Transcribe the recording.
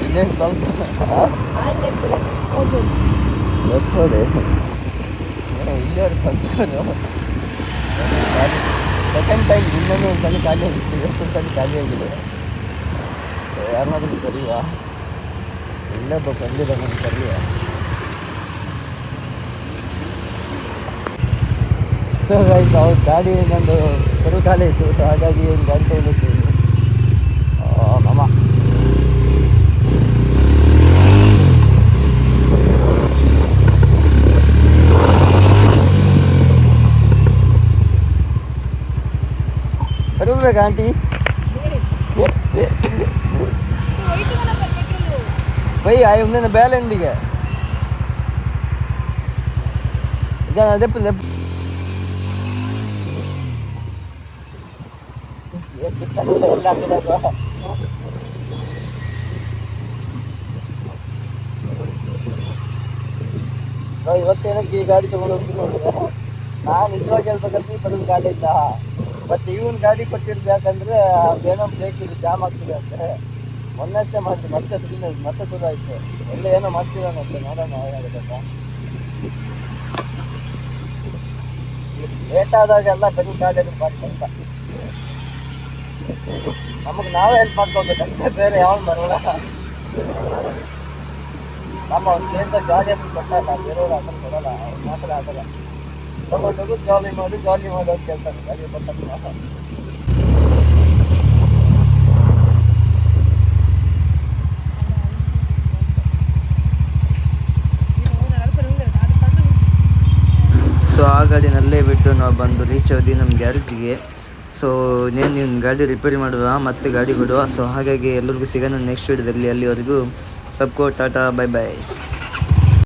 ಇನ್ನೇನು ಸ್ವಲ್ಪ ನೋಡಿ ಇಲ್ಲಿಯವ್ರು ಬಂದರು ಸೆಕೆಂಡ್ ಟೈಮ್ ಇನ್ನೊಂದು ಒಂದು ಸಲ ಖಾಲಿ ಆಗಿತ್ತು, ಇವತ್ತೊಂದು ಸಲ ಖಾಲಿ ಆಗಿದೆ. ಸೊ ಯಾರನ್ನಾದ್ರೂ ಕರೀವಾ, ಇಲ್ಲೊಬ್ಬ ಬಂದಿದ್ದ ನಮ್ಗೆ ಕರೀವಾ. ಸೊ ಗೈಸ್ ಅವ್ರ ಗಾಡಿ ನಂದು ಕರು ಖಾಲಿ ಇತ್ತು. ಸೊ ಹಾಗಾಗಿ ಒಂದು ಗಾಡಿ ತೊಗೊಂಡಿರ್ತೀನಿ ಮಾಮ. ಬೇಕಾ ಆಂಟಿ? ಭೈ ಆಯ್ ಒಂದೇ ಬೇಲೆ ಎಂದಿಗೆ ದೆಪ್ಪ ಎಲ್ಲ ಹಾಕಿದಾಗ ಸೊ ಇವತ್ತೇನಕ್ಕೆ ಈ ಗಾಡಿ ತೊಗೊಂಡು ಹೋಗ್ತೀನಿ ಅಂದರೆ, ನಾನು ನಿಜವಾಗಿ ಹೇಳ್ಬೇಕಂದ್ರೆ ಪೆಟ್ರೋಲ್ ಗಾಡಿ ಇಲ್ಲ. ಬಟ್ ಇವನ್ ಗಾಡಿ ಕೊಟ್ಟಿರೋದು ಯಾಕಂದರೆ ಅದೇನೋ ಬ್ರೇಕ್ ಇದು ಜಾಮ್ ಆಗ್ತಿದೆ ಅಂತೆ. ಮೊನ್ನೆಷ್ಟೇ ಮಾಡ್ತೀವಿ, ಮತ್ತೆ ಶುರು ಆಯಿತು. ಎಲ್ಲ ಏನೋ ಮಾಡ್ತಿದ್ದಾನಂತೆ, ನೋಡೋಣ ಏನಾಗುತ್ತೆ ಅಂತ. ಲೇಟ್ ಆದಾಗೆಲ್ಲ ಪೆಟ್ರೋಲ್ ಗಾಡಿ ಅದು ಭಾರಿ ಕಷ್ಟ. ನಮಗೆ ನಾವೇ ಹೆಲ್ಪ್ ಮಾಡ್ಕೋಬೇಕಷ್ಟೇ, ಬೇರೆ ಯಾವನು ಬರೋಲ್ಲ. ನಮ್ಮ ಒಂದು ಕೇಂದ್ರ ಗಾಡಿ ಅದನ್ನು ಕೊಟ್ಟಲ್ಲ, ಬೇರೆಯವ್ರು ಅದನ್ನು ಕೊಡಲ್ಲ, ಅವ್ರು ಮಾತ್ರ ಆಗಲ್ಲ. ತಗೊಂಡೋಗು ಜಾಲಿ ಮಾಡಿ ಅಂತ ಕೇಳ್ತಾರೆ ಗಾಡಿ ಕೊಟ್ಟ ತಕ್ಷಣ. ಸೊ ಆ ಗಾಡಿನಲ್ಲೇ ಬಿಟ್ಟು ನಾವು ಬಂದು ರೀಚ್ ಆದ್ವಿ ನಮ್ಮ ಗ್ಯಾರೇಜಿಗೆ. ಸೊ ನೀವು ಗಾಡಿ ರಿಪೇರಿ ಮಾಡುವ ಮತ್ತೆ ಗಾಡಿ ಕೊಡುವ. ಸೊ ಹಾಗಾಗಿ ಎಲ್ಲರಿಗೂ ಸಿಗೋಣ ನೆಕ್ಸ್ಟ್ ವಿಡಿಯೋದಲ್ಲಿ. ಅಲ್ಲಿವರೆಗೂ ಸಬ್ಕೋ ಟಾಟಾ, ಬೈ ಬಾಯ್.